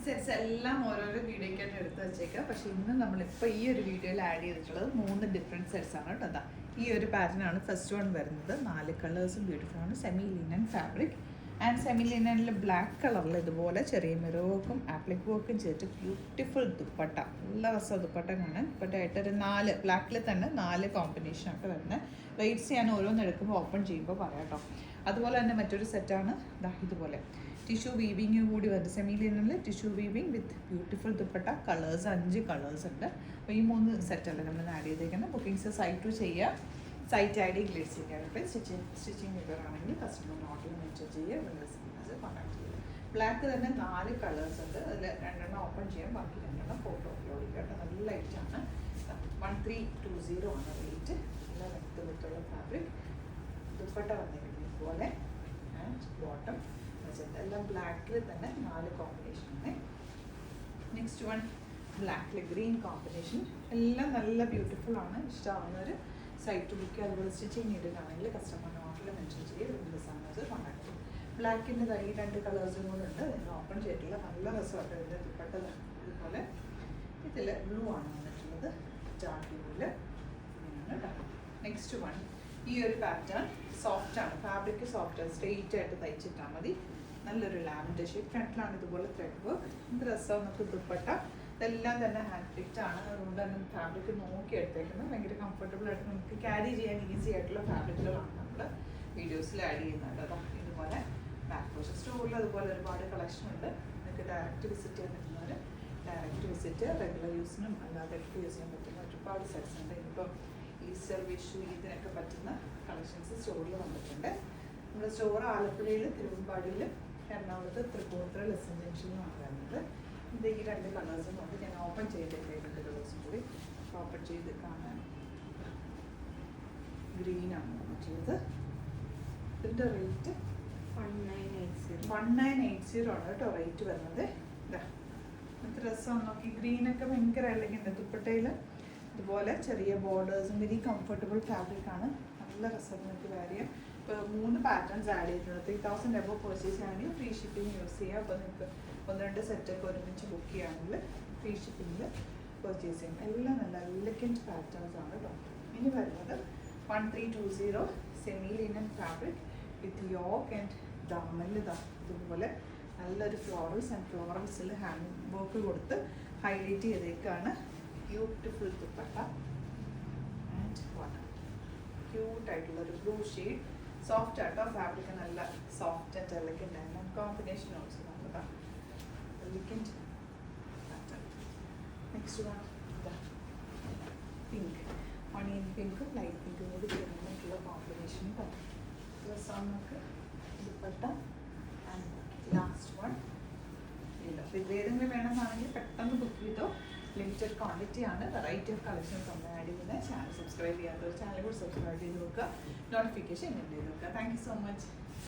Sets എല്ലാം ഓരോരോ വീഡിയോക്കായിട്ട് എടുത്ത് വെച്ചേക്കാം. പക്ഷെ ഇന്ന് നമ്മളിപ്പോൾ ഈ ഒരു വീഡിയോയിൽ ആഡ് ചെയ്തിട്ടുള്ളത് 3 ഡിഫറെൻറ്റ് സെറ്റ്സ് ആണ് കേട്ടോ. ഈ ഒരു പാറ്റേൺ ആണ് ഫസ്റ്റ് വൺ വരുന്നത്. 4 കളേഴ്സും ബ്യൂട്ടിഫുൾ ആണ്. Semi linen fabric and semi ലിനനിൽ ബ്ലാക്ക് കളറിൽ ഇതുപോലെ ചെറിയ മിറർ ആപ്ലിക് വർക്കും ചെയ്തിട്ട് ബ്യൂട്ടിഫുൾ ദുപ്പട്ട. നല്ല രസം ദുപ്പട്ട കാണാൻ. ദുപ്പട്ടയായിട്ട് ഒരു 4 ബ്ലാക്കിൽ തന്നെ 4 കോമ്പിനേഷനൊക്കെ വരുന്നത്. റേറ്റ്സ് ഞാൻ ഓരോന്ന് എടുക്കുമ്പോൾ ഓപ്പൺ ചെയ്യുമ്പോൾ പറയാം കേട്ടോ. അതുപോലെ തന്നെ മറ്റൊരു സെറ്റാണ് ഇതുപോലെ ടിഷ്യൂ വീവിങ് കൂടി വരുന്നത്. സെമി ലിനനിൽ tissue weaving with beautiful dupatta. Colours 5 colours ഉണ്ട്. അപ്പോൾ ഈ 3 സെറ്റല്ലേ നമ്മൾ ആഡ് ചെയ്തേക്കുന്നത്. ബുക്കിംഗ്സ് സൈറ്റ് ചെയ്യുക. സൈറ്റ് ഐ ഡി ഗ്ലേസ് ചെയ്യാറുണ്ട്. സ്റ്റിച്ചിങ് വിവരമാണെങ്കിൽ കസ്റ്റമർ നോട്ടിൽ മെൻഷൻ ചെയ്യുക. കോൺടാക്ട് ചെയ്യുക. ബ്ലാക്ക് തന്നെ 4 കളേഴ്സ് ഉണ്ട്. അതിൽ 2 ഓപ്പൺ ചെയ്യാം, ബാക്കി 2 ഫോട്ടോ അപ്ലോഡ് ചെയ്യുക കേട്ടോ. നല്ല ലൈറ്റാണ്. 1320 ആണ് റേറ്റ്. നല്ല ലെങ്ത് വിത്തുള്ള ഫാബ്രിക്. ദുപ്പട്ട വന്നിരിക്കുന്നത് ഇതുപോലെ ആൻഡ് ബോട്ടം എല്ലാം ബ്ലാക്കിൽ തന്നെ 4 കോമ്പിനേഷനാണ്. നെക്സ്റ്റ് വൺ ബ്ലാക്കിൽ ഗ്രീൻ കോമ്പിനേഷൻ. എല്ലാം നല്ല ബ്യൂട്ടിഫുൾ ആണ്. ഇഷ്ടമാവുന്നവർ സൈറ്റ് ബുക്ക് അതുപോലെ സ്റ്റിച്ചിങ് നീഡിലാണെങ്കിൽ കസ്റ്റമർ നോട്ടിൽ മെൻഷൻ ചെയ്ത് സമയത്ത് കോൺടാക്ട് ചെയ്യും. ബ്ലാക്കിൻ്റെ ഈ 2 കളേഴ്സും കൂടെ ഉണ്ട്. നിങ്ങൾ ഓപ്പൺ ചെയ്തിട്ടുള്ള നല്ല രസമായിട്ട് ഇതിൻ്റെ ദുപ്പട്ട ഇതുപോലെ. ഇതിൽ ബ്ലൂ ആണ് വന്നിട്ടുള്ളത്. ഡാർക്ക് ബ്ലൂവിൽ കേട്ടോ. നെക്സ്റ്റ് വൺ ഈ ഒരു പാറ്റേൺ സോഫ്റ്റ് ആണ്. ഫാബ്രിക് സോഫ്റ്റ് ആണ്. സ്ട്രെയിറ്റ് ആയിട്ട് തയ്ച്ചിട്ടാൽ മതി. നല്ലൊരു ലാവൻഡർ ഷെയ്ഡ്. ഫ്രണ്ടിലാണ് ഇതുപോലെ ത്രെഡ് വർക്ക്. ഇത് രസം നമുക്ക് ദുപ്പട്ട. ഇതെല്ലാം തന്നെ ഹാൻഡ് പിക്റ്റ് ആണ്. അതുകൊണ്ട് തന്നെ ഫാബ്രിക് നോക്കി എടുത്തേക്കുന്നത്. ഭയങ്കര കംഫർട്ടബിൾ ആയിട്ട് നമുക്ക് ക്യാരി ചെയ്യാൻ ഈസി ആയിട്ടുള്ള ഫാബ്രിക്കുകളാണ് നമ്മൾ വീഡിയോസിൽ ആഡ് ചെയ്യുന്നത്. അതാ ഇതുപോലെ ബാക്ക് പോർഷൻ. സ്റ്റോറിൽ അതുപോലെ ഒരുപാട് കളക്ഷൻ ഉണ്ട്. നിങ്ങൾക്ക് ഡയറക്റ്റ് വിസിറ്റ് ചെയ്യാൻ പറ്റുന്നവർ ഡയറക്റ്റ് വിസിറ്റ്. റെഗുലർ യൂസിനും അല്ലാതെ എടുത്ത് യൂസ് ചെയ്യാൻ പറ്റുന്ന ഒരുപാട് സെറ്റ്സ് ഉണ്ട്. ഇപ്പം ഈസ്റ്റർ വിഷു ഇതിനൊക്കെ പറ്റുന്ന കളക്ഷൻസ് സ്റ്റോറിൽ വന്നിട്ടുണ്ട്. നമ്മുടെ സ്റ്റോർ ആലപ്പുഴയിൽ, തിരുവമ്പാടിയിൽ, എറണാകുളത്ത്, തൃപ്പൂണിത്തുറ, ലെസൺ ജംഗ്ഷനിലാണ് വരുന്നത്. ഇത് ഈ 2 കളേഴ്സും കൊണ്ട് ഞാൻ ഓപ്പൺ ചെയ്തിട്ട് 2 കളേഴ്സും കൂടി ഓപ്പൺ ചെയ്ത് കാണാൻ. ഗ്രീനാണ് വന്നിട്ടുള്ളത്. ഇതിൻ്റെ റേറ്റ് 1980 ആണ് കേട്ടോ റേറ്റ് വരുന്നത്. ഇതാ ഇത് രസം നോക്കി. ഗ്രീനൊക്കെ ഭയങ്കര അല്ലെങ്കിൽ ദുപ്പട്ടയിൽ ഇതുപോലെ ചെറിയ ബോർഡേഴ്സും വെരി കംഫർട്ടബിൾ ഫാബ്രിക് ആണ്. നല്ല രസം നിങ്ങൾക്ക് വെയർ ചെയ്യാം. ഇപ്പോൾ 3 പാറ്റേൺസ് ആഡ് ചെയ്തിട്ടുണ്ട്. 3000 എബോ പർച്ചേസ് ആണെങ്കിൽ ഫ്രീ ഷിപ്പിംഗ് യൂസ് ചെയ്യുക. അപ്പോൾ നിങ്ങൾക്ക് 1-2 സെറ്റൊക്കെ ഒരുമിച്ച് ബുക്ക് ചെയ്യുകയാണെങ്കിൽ ഫ്രീ ഷിപ്പിങ്ങിൽ പർച്ചേസ് ചെയ്യും. എല്ലാം നല്ല എലഗൻറ്റ് പാറ്റേൺസ് ആണ് കേട്ടോ. ഇനി വരുന്നത് 1320 semi linen fabric with yoke and ദാമനിൽ ഇതുപോലെ നല്ലൊരു ഫ്ലോറൽസ് ആൻഡ് ഫ്ലോറൽസിൽ ഹാൻഡ് വർക്ക് കൊടുത്ത് ഹൈലൈറ്റ് ചെയ്തേക്കാണ്. Beautiful dupatta and bottom. ക്യൂട്ടായിട്ടുള്ളൊരു ബ്ലൂ ഷെയ്ഡ്. സോഫ്റ്റ് ആട്ടോ ഫാബ്രിക്. നല്ല സോഫ്റ്റ് ആൻഡ് എലഗൻറ്റ് ആണ്. കോമ്പിനേഷൻ ഓൾസോ നല്ലതാണ്. Elegant pattern. Next one pink. Onion പിങ്കും ലൈറ്റ് പിങ്കും കൂടി ചേർന്നിട്ടുള്ള കോമ്പിനേഷൻ നമുക്ക് ദുപ്പട്ട ആൻഡ് ലാസ്റ്റ് വൺ ഇല്ല. ഇത് ഏതെങ്കിലും വേണമെന്നാണെങ്കിൽ പെട്ടെന്ന് ബുക്ക് ചെയ്തോ. ലിമിറ്റഡ് ക്വാണ്ടിറ്റി ആണ്. വെറൈറ്റി ഓഫ് കളക്ഷൻസ് നമ്മൾ ആഡ് ചെയ്യുന്നത്. ചാനൽ സബ്സ്ക്രൈബ് ചെയ്യാത്തവർ ചാനൽ കൂടി സബ്സ്ക്രൈബ് ചെയ്ത് നോക്കുക. നോട്ടിഫിക്കേഷൻ എന്നെ ചെയ്ത് നോക്കുക. Thank you so much.